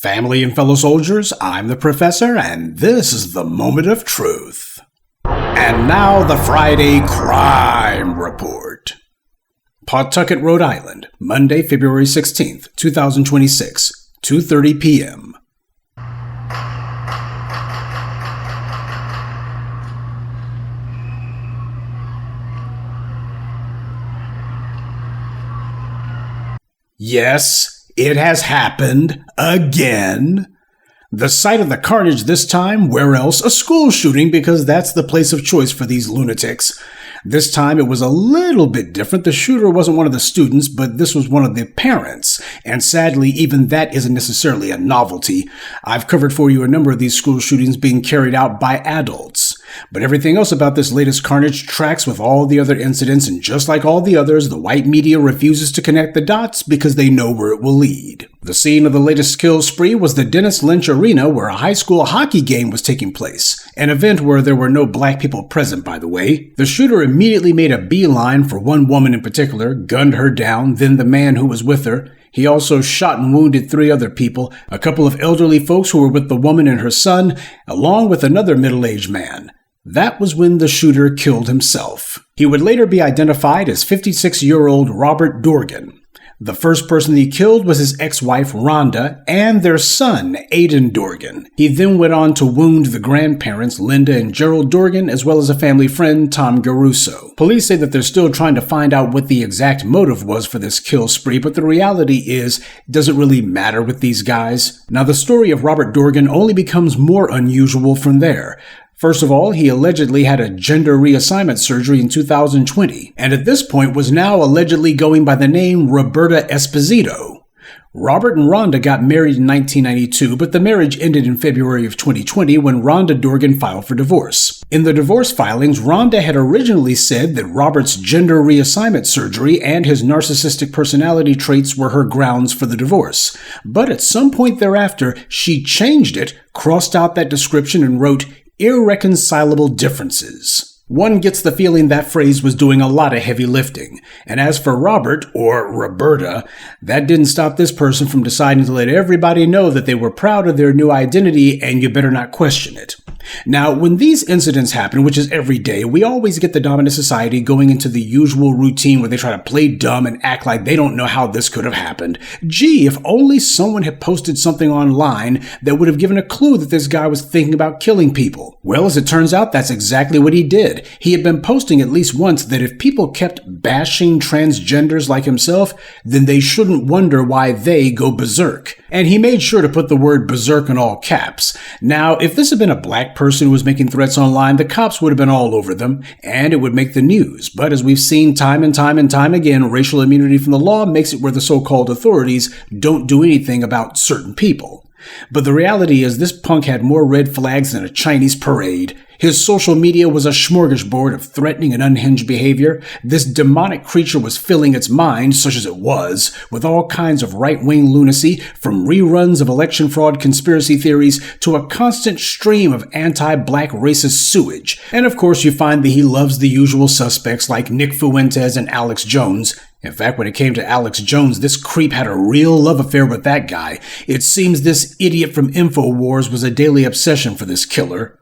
Family and fellow soldiers, I'm the Professor, and this is the Moment of Truth. And now the Friday Crime Report. Pawtucket, Rhode Island, Monday, February 16th, 2026, 2:30 p.m. Yes, it has happened again. The site of the carnage this time, where else? A school shooting, because that's the place of choice for these lunatics. This time it was a little bit different. The shooter wasn't one of the students, but this was one of the parents. And sadly, even that isn't necessarily a novelty. I've covered for you a number of these school shootings being carried out by adults. But everything else about this latest carnage tracks with all the other incidents, and just like all the others, the white media refuses to connect the dots because they know where it will lead. The scene of the latest kill spree was the Dennis Lynch Arena, where a high school hockey game was taking place. An event where there were no black people present, by the way. The shooter immediately made a beeline for one woman in particular, gunned her down, then the man who was with her. He also shot and wounded 3 other people, a couple of elderly folks who were with the woman and her son, along with another middle-aged man. That was when the shooter killed himself. He would later be identified as 56-year-old Robert Dorgan. The first person he killed was his ex-wife Rhonda and their son, Aiden Dorgan. He then went on to wound the grandparents, Linda and Gerald Dorgan, as well as a family friend, Tom Garuso. Police say that they're still trying to find out what the exact motive was for this kill spree, but the reality is, does it really matter with these guys? Now, the story of Robert Dorgan only becomes more unusual from there. First of all, he allegedly had a gender reassignment surgery in 2020, and at this point was now allegedly going by the name Roberta Esposito. Robert and Rhonda got married in 1992, but the marriage ended in February of 2020 when Rhonda Dorgan filed for divorce. In the divorce filings, Rhonda had originally said that Robert's gender reassignment surgery and his narcissistic personality traits were her grounds for the divorce. But at some point thereafter, she changed it, crossed out that description, and wrote, "irreconcilable differences." One gets the feeling that phrase was doing a lot of heavy lifting. And as for Robert, or Roberta, that didn't stop this person from deciding to let everybody know that they were proud of their new identity and you better not question it. Now, when these incidents happen, which is every day, we always get the dominant society going into the usual routine where they try to play dumb and act like they don't know how this could have happened. Gee, if only someone had posted something online that would have given a clue that this guy was thinking about killing people. Well, as it turns out, that's exactly what he did. He had been posting at least once that if people kept bashing transgenders like himself, then they shouldn't wonder why they go berserk. And he made sure to put the word berserk in all caps. Now, if this had been a black person who was making threats online, the cops would have been all over them, and it would make the news. But as we've seen time and time again, racial immunity from the law makes it where the so-called authorities don't do anything about certain people. But the reality is this punk had more red flags than a Chinese parade. His social media was a smorgasbord of threatening and unhinged behavior. This demonic creature was filling its mind, such as it was, with all kinds of right-wing lunacy, from reruns of election fraud conspiracy theories to a constant stream of anti-black racist sewage. And of course you find that he loves the usual suspects like Nick Fuentes and Alex Jones. In fact, when it came to Alex Jones, this creep had a real love affair with that guy. It seems this idiot from InfoWars was a daily obsession for this killer.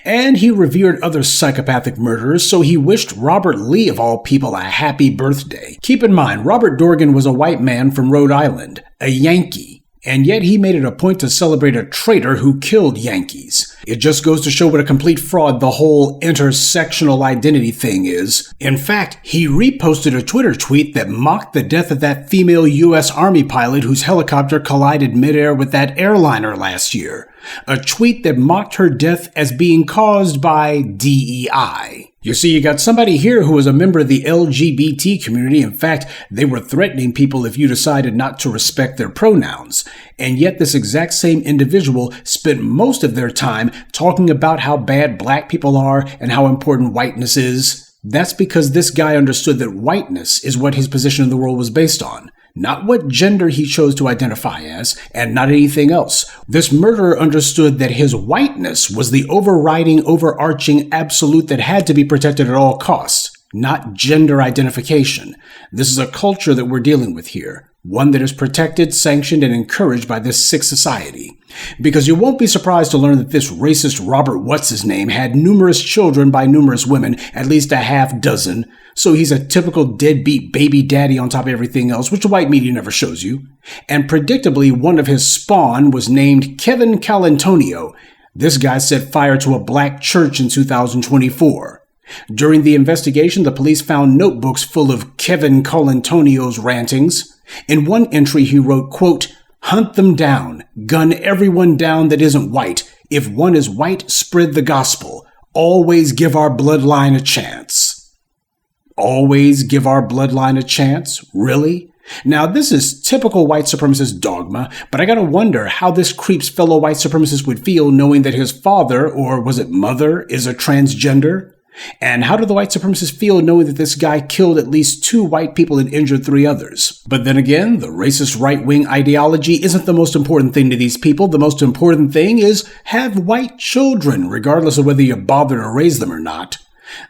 And he revered other psychopathic murderers, so he wished Robert Lee, of all people, a happy birthday. Keep in mind, Robert Dorgan was a white man from Rhode Island, a Yankee. And yet he made it a point to celebrate a traitor who killed Yankees. It just goes to show what a complete fraud the whole intersectional identity thing is. In fact, he reposted a Twitter tweet that mocked the death of that female U.S. Army pilot whose helicopter collided midair with that airliner last year. A tweet that mocked her death as being caused by DEI. You see, you got somebody here who is a member of the LGBT community. In fact, they were threatening people if you decided not to respect their pronouns. And yet this exact same individual spent most of their time talking about how bad black people are and how important whiteness is. That's because this guy understood that whiteness is what his position in the world was based on. Not what gender he chose to identify as, and not anything else. This murderer understood that his whiteness was the overriding, overarching absolute that had to be protected at all costs, not gender identification. This is a culture that we're dealing with here. one that is protected, sanctioned, and encouraged by this sick society. Because you won't be surprised to learn that this racist Robert What's-His-Name had numerous children by numerous women, at least a half dozen, so he's a typical deadbeat baby daddy on top of everything else, which the white media never shows you. And predictably, one of his spawn was named Kevin Colantonio. This guy set fire to a black church in 2024. During the investigation, the police found notebooks full of Kevin Colantonio's rantings. In one entry, he wrote, quote, "Hunt them down, gun everyone down that isn't white. If one is white, spread the gospel. Always give our bloodline a chance." Always give our bloodline a chance? Really? Now, this is typical white supremacist dogma, but I gotta wonder how this creep's fellow white supremacist would feel knowing that his father, or was it mother, is a transgender? And how do the white supremacists feel knowing that this guy killed at least 2 white people and injured 3 others? But then again, the racist right-wing ideology isn't the most important thing to these people. The most important thing is have white children, regardless of whether you bother to raise them or not.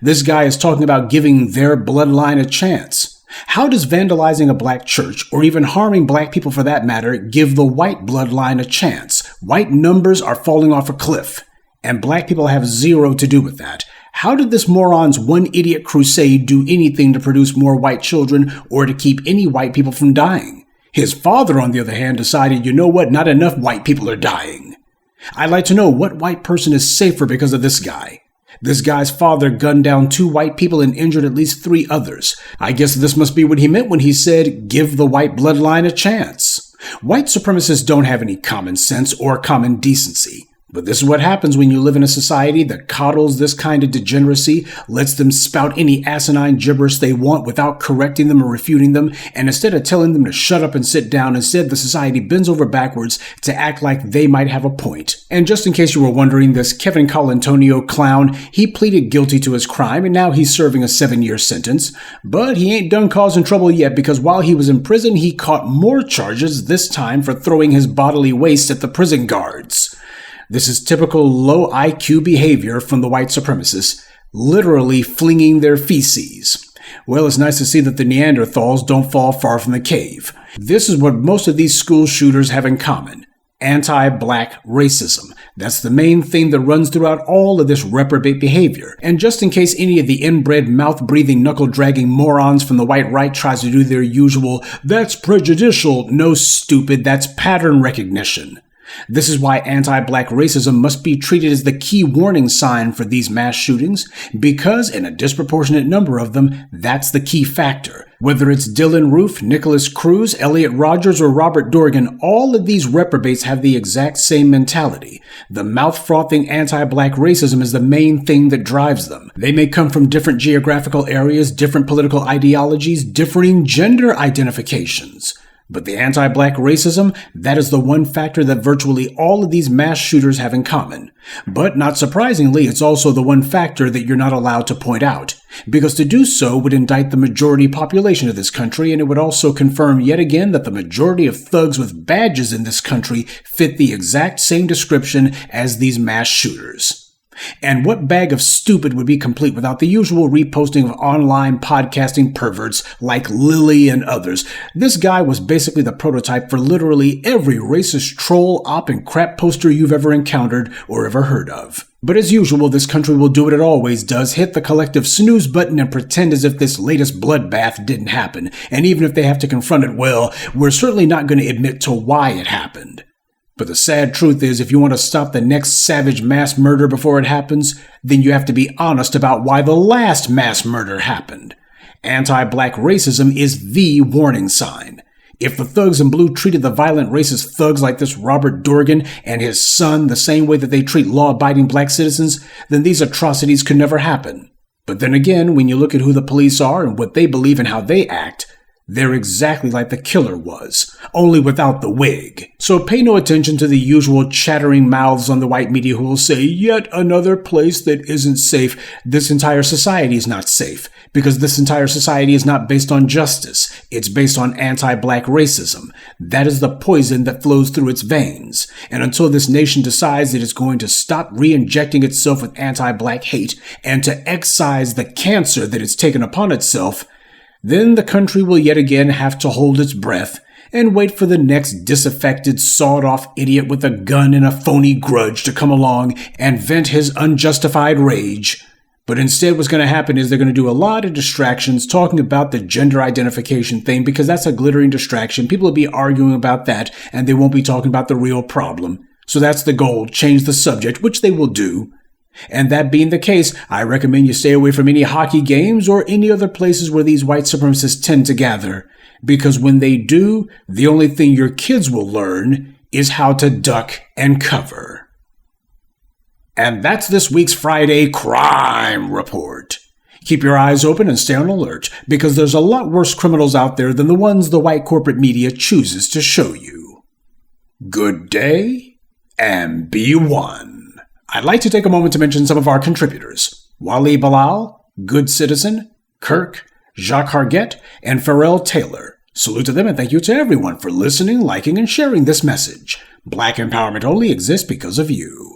This guy is talking about giving their bloodline a chance. How does vandalizing a black church, or even harming black people for that matter, give the white bloodline a chance? White numbers are falling off a cliff, and black people have zero to do with that. How did this moron's one idiot crusade do anything to produce more white children or to keep any white people from dying? His father, on the other hand, decided, you know what, not enough white people are dying. I'd like to know what white person is safer because of this guy. This guy's father gunned down 2 white people and injured at least 3 others. I guess this must be what he meant when he said, give the white bloodline a chance. White supremacists don't have any common sense or common decency. But this is what happens when you live in a society that coddles this kind of degeneracy, lets them spout any asinine gibberish they want without correcting them or refuting them, and instead of telling them to shut up and sit down, instead the society bends over backwards to act like they might have a point. And just in case you were wondering, this Kevin Colantonio clown, he pleaded guilty to his crime and now he's serving a 7-year sentence. But he ain't done causing trouble yet, because while he was in prison, he caught more charges, this time for throwing his bodily waste at the prison guards. This is typical low IQ behavior from the white supremacists, literally flinging their feces. Well, it's nice to see that the Neanderthals don't fall far from the cave. This is what most of these school shooters have in common. Anti-black racism. That's the main thing that runs throughout all of this reprobate behavior. And just in case any of the inbred, mouth-breathing, knuckle-dragging morons from the white right tries to do their usual, that's prejudicial, no stupid, that's pattern recognition. This is why anti-black racism must be treated as the key warning sign for these mass shootings, because in a disproportionate number of them, that's the key factor. Whether it's Dylan Roof, Nicholas Cruz, Elliot Rogers, or Robert Dorgan, all of these reprobates have the exact same mentality. The mouth-frothing anti-black racism is the main thing that drives them. They may come from different geographical areas, different political ideologies, differing gender identifications. But the anti-black racism, that is the one factor that virtually all of these mass shooters have in common. But not surprisingly, it's also the one factor that you're not allowed to point out, because to do so would indict the majority population of this country, and it would also confirm yet again that the majority of thugs with badges in this country fit the exact same description as these mass shooters. And what bag of stupid would be complete without the usual reposting of online podcasting perverts like Lily and others? This guy was basically the prototype for literally every racist troll, op, and crap poster you've ever encountered or ever heard of. But as usual, this country will do what it always does, hit the collective snooze button and pretend as if this latest bloodbath didn't happen. And even if they have to confront it, well, we're certainly not going to admit to why it happened. But the sad truth is, if you want to stop the next savage mass murder before it happens, then you have to be honest about why the last mass murder happened. Anti-black racism is the warning sign. If the thugs in blue treated the violent racist thugs like this Robert Dorgan and his son the same way that they treat law-abiding black citizens, then these atrocities could never happen. But then again, when you look at who the police are and what they believe and how they act, they're exactly like the killer was, only without the wig. So pay no attention to the usual chattering mouths on the white media who will say, yet another place that isn't safe. This entire society is not safe, because this entire society is not based on justice. It's based on anti-black racism. That is the poison that flows through its veins. And until this nation decides that it's going to stop re-injecting itself with anti-black hate and to excise the cancer that it's taken upon itself, then the country will yet again have to hold its breath and wait for the next disaffected, sawed-off idiot with a gun and a phony grudge to come along and vent his unjustified rage. But instead what's going to happen is they're going to do a lot of distractions talking about the gender identification thing because that's a glittering distraction. People will be arguing about that and they won't be talking about the real problem. So that's the goal, change the subject, which they will do. And that being the case, I recommend you stay away from any hockey games or any other places where these white supremacists tend to gather. Because when they do, the only thing your kids will learn is how to duck and cover. And that's this week's Friday Crime Report. Keep your eyes open and stay on alert, because there's a lot worse criminals out there than the ones the white corporate media chooses to show you. Good day, and be one. I'd like to take a moment to mention some of our contributors. Wally Bilal, Good Citizen, Kirk, Jacques Hargett, and Pharrell Taylor. Salute to them and thank you to everyone for listening, liking, and sharing this message. Black empowerment only exists because of you.